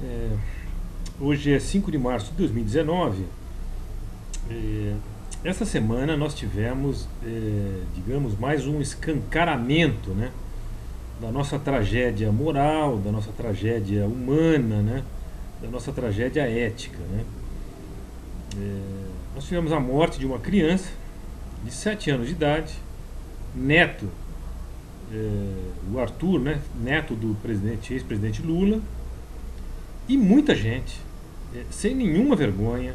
É, Hoje é 5 de março de 2019. Essa semana nós tivemos, digamos, mais um escancaramento, né, da nossa tragédia moral, da nossa tragédia humana, né, da nossa tragédia ética. Né. Nós tivemos a morte de uma criança de 7 anos de idade, neto, o Arthur, né, neto do presidente, ex-presidente Lula, e muita gente, sem nenhuma vergonha,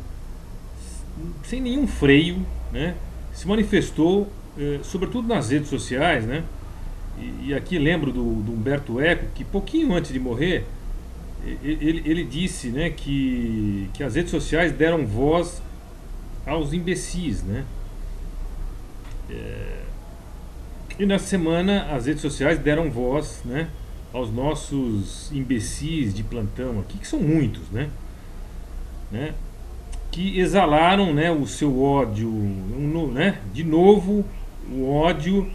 sem nenhum freio, né, se manifestou, sobretudo nas redes sociais, né, e aqui lembro do Humberto Eco, que pouquinho antes de morrer, ele disse, né, que as redes sociais deram voz aos imbecis, né. E na semana as redes sociais deram voz, né, aos nossos imbecis de plantão aqui, que são muitos, né, que exalaram, né, o seu ódio, né, de novo o ódio,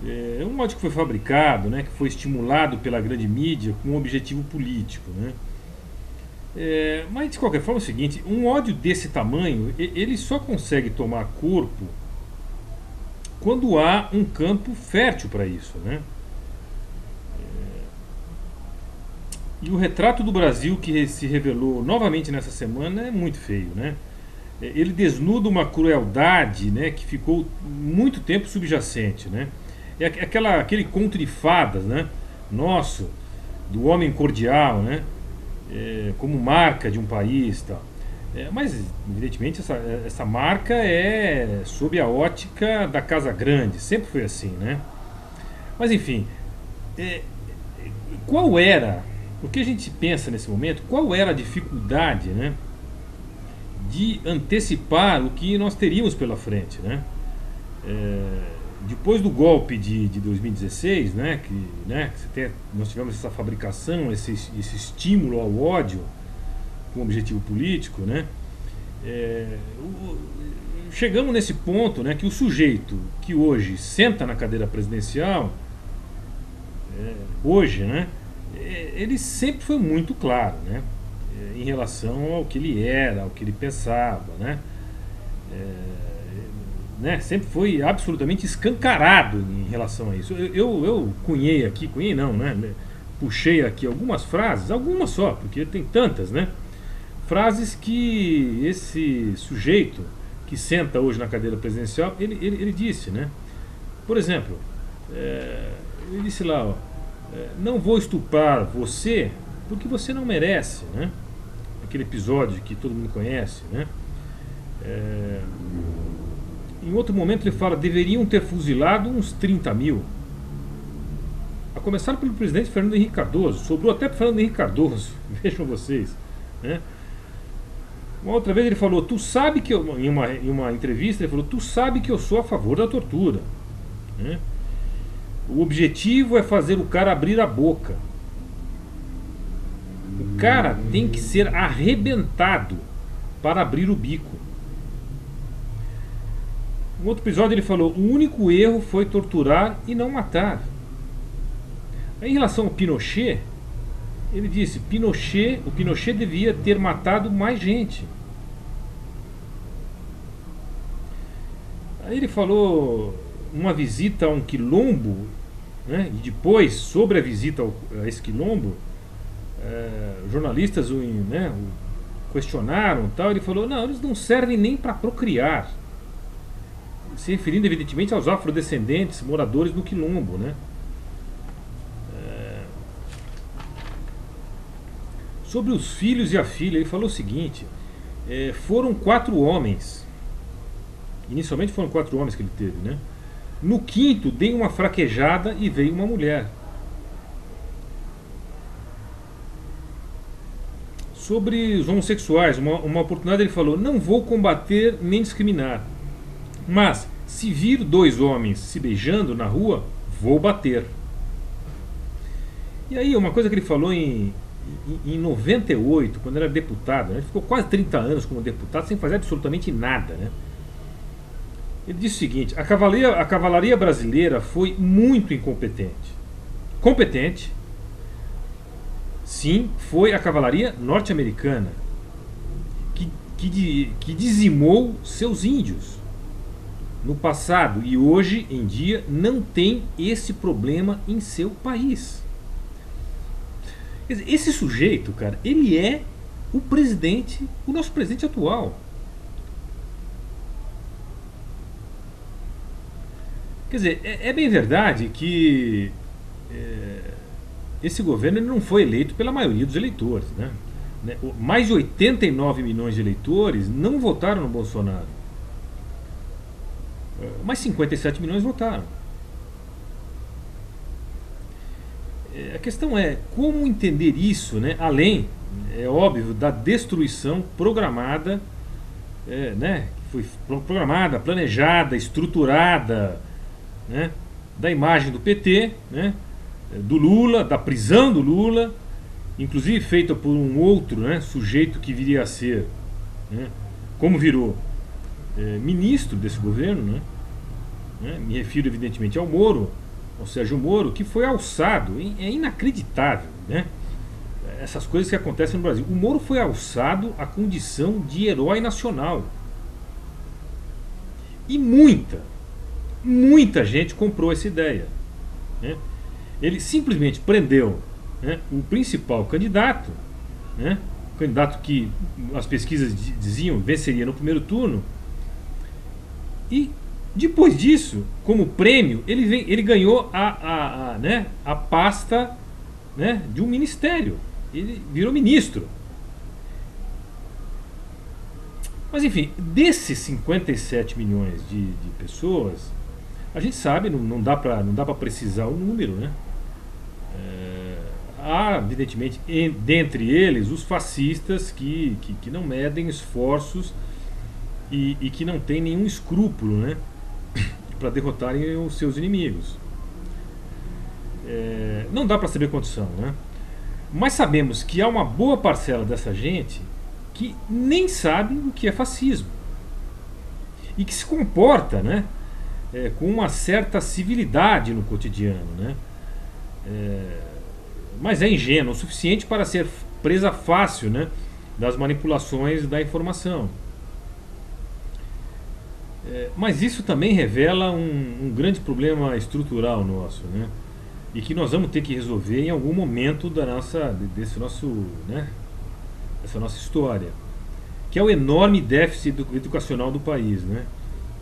um ódio que foi fabricado, né, que foi estimulado pela grande mídia com um objetivo político, né. Mas de qualquer forma é o seguinte, um ódio desse tamanho ele só consegue tomar corpo quando há um campo fértil para isso, né. E o retrato do Brasil que se revelou novamente nessa semana é muito feio, né? Ele desnuda uma crueldade, né, que ficou muito tempo subjacente, né? Aquele conto de fadas, né? Nosso, do homem cordial, né? Como marca de um país, tal. Mas evidentemente essa marca é sob a ótica da Casa Grande, sempre foi assim, né? Mas enfim, é, qual era o que a gente pensa nesse momento? Qual era a dificuldade, né, de antecipar o que nós teríamos pela frente, né? Depois do golpe de 2016, nós tivemos essa fabricação, esse estímulo ao ódio com objetivo político, né? Chegamos nesse ponto, né, que o sujeito que hoje senta na cadeira presidencial, hoje, né, ele sempre foi muito claro, né, em relação ao que ele era, ao que ele pensava, né, sempre foi absolutamente escancarado em relação a isso. Eu cunhei aqui, cunhei não, né, puxei aqui algumas frases, algumas só, porque tem tantas, né, frases que esse sujeito que senta hoje na cadeira presidencial, ele disse, né, por exemplo, ele disse lá, ó, não vou estuprar você porque você não merece, né? Aquele episódio que todo mundo conhece, né? Em outro momento ele fala, deveriam ter fuzilado uns 30 mil. A começar pelo presidente Fernando Henrique Cardoso, sobrou até para Fernando Henrique Cardoso, vejam vocês, né? Uma outra vez ele falou, tu sabe que eu, em uma entrevista ele falou, tu sabe que eu sou a favor da tortura, né? O objetivo é fazer o cara abrir a boca. O cara tem que ser arrebentado para abrir o bico. No outro episódio ele falou, o único erro foi torturar e não matar. Aí, em relação ao Pinochet, ele disse, o Pinochet devia ter matado mais gente. Aí ele falou uma visita a um quilombo, né, e depois, sobre a visita a esse quilombo, jornalistas o questionaram tal. Ele falou: não, eles não servem nem para procriar. Se referindo, evidentemente, aos afrodescendentes moradores no quilombo, né? Sobre os filhos e a filha, ele falou o seguinte: foram 4 homens. Inicialmente foram 4 homens que ele teve, né? No quinto, dei uma fraquejada e veio uma mulher. Sobre os homossexuais, uma oportunidade ele falou: não vou combater nem discriminar, mas se vir 2 homens se beijando na rua, vou bater. E aí, uma coisa que ele falou em 98, quando era deputado, né? Ele ficou quase 30 anos como deputado sem fazer absolutamente nada, né? Ele disse o seguinte: a cavalaria brasileira foi muito incompetente. Competente, sim, foi a cavalaria norte-americana que dizimou seus índios no passado e hoje em dia não tem esse problema em seu país. Quer dizer, esse sujeito, cara, ele é o presidente, o nosso presidente atual. Quer dizer, é bem verdade que esse governo ele não foi eleito pela maioria dos eleitores, né? Mais de 89 milhões de eleitores não votaram no Bolsonaro. Mas 57 milhões votaram. A questão é como entender isso, né? Além, é óbvio, da destruição programada, né? Foi programada, planejada, estruturada, né? Da imagem do PT, né? Do Lula, da prisão do Lula, inclusive feita por um outro, né? Sujeito que viria a ser, né? Como virou ministro desse governo, né? Me refiro evidentemente ao Moro, ao Sérgio Moro, que foi alçado, é inacreditável, né? Essas coisas que acontecem no Brasil. O Moro foi alçado à condição de herói nacional. E muita gente comprou essa ideia, né? Ele simplesmente prendeu, né, o principal candidato, né, o candidato que as pesquisas diziam venceria no primeiro turno, e depois disso, como prêmio, ele ganhou né, a pasta, né, de um ministério. Ele virou ministro. Mas enfim, desses 57 milhões de pessoas, a gente sabe, não dá para precisar o número, né? Há, evidentemente, dentre eles, os fascistas que não medem esforços e que não têm nenhum escrúpulo, né, para derrotarem os seus inimigos. Não dá para saber quantos são, né? Mas sabemos que há uma boa parcela dessa gente que nem sabe o que é fascismo e que se comporta, né, com uma certa civilidade no cotidiano, né? Mas é ingênuo o suficiente para ser presa fácil, né, das manipulações da informação. Mas isso também revela um grande problema estrutural nosso, né? E que nós vamos ter que resolver em algum momento dessa nossa história, que é o enorme déficit educacional do país, né?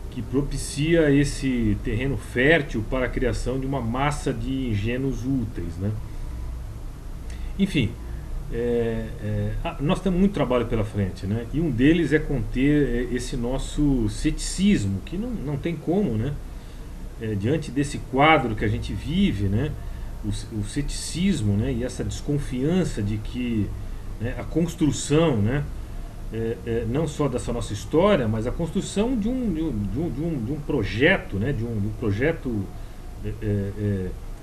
Que propicia esse terreno fértil para a criação de uma massa de ingênuos úteis, né? Enfim, nós temos muito trabalho pela frente, né? E um deles é conter esse nosso ceticismo, que não tem como, né? Diante desse quadro que a gente vive, né? O ceticismo, né? E essa desconfiança de que, né, a construção, né, não só dessa nossa história, mas a construção de um projeto, né? De um projeto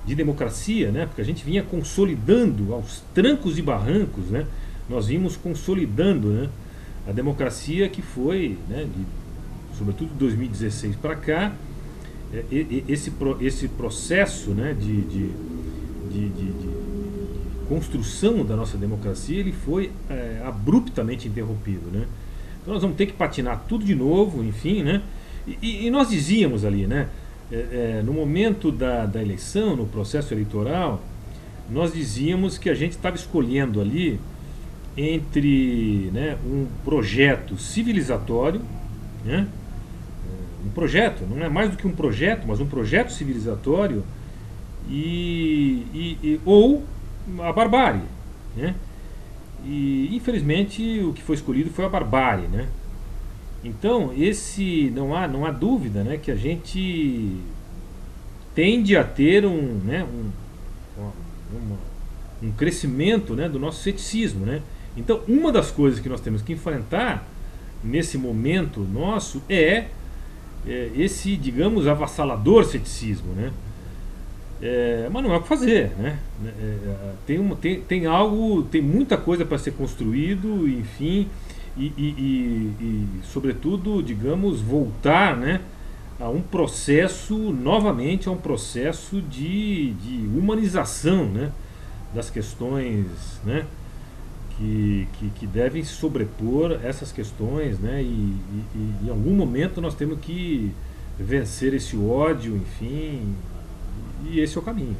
de democracia, né? Porque a gente vinha consolidando aos trancos e barrancos, né? Nós vimos consolidando, né, a democracia que foi, né, sobretudo de 2016 para cá, esse processo, né, de construção da nossa democracia, ele foi abruptamente interrompido, né? Então nós vamos ter que patinar tudo de novo, enfim, né? E nós dizíamos ali, né, no momento da eleição, no processo eleitoral, nós dizíamos que a gente estava escolhendo ali entre, né, um projeto civilizatório, né, um projeto, não é mais do que um projeto, mas um projeto civilizatório, ou a barbárie, né? E infelizmente o que foi escolhido foi a barbárie, né? Então não há dúvida, né, que a gente tende a ter um crescimento, né, do nosso ceticismo, né? Então uma das coisas que nós temos que enfrentar nesse momento nosso esse, digamos, avassalador ceticismo, né? Mas não é o que fazer, né? Tem muita coisa para ser construído, enfim, e sobretudo, digamos, voltar, né, novamente a um processo de humanização, né, das questões, né, que devem se sobrepor essas questões, né, e em algum momento nós temos que vencer esse ódio, enfim, e esse é o caminho.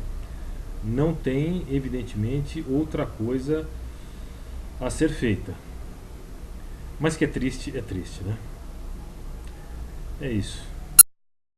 Não tem, evidentemente, outra coisa a ser feita. Mas que é triste, né? É isso.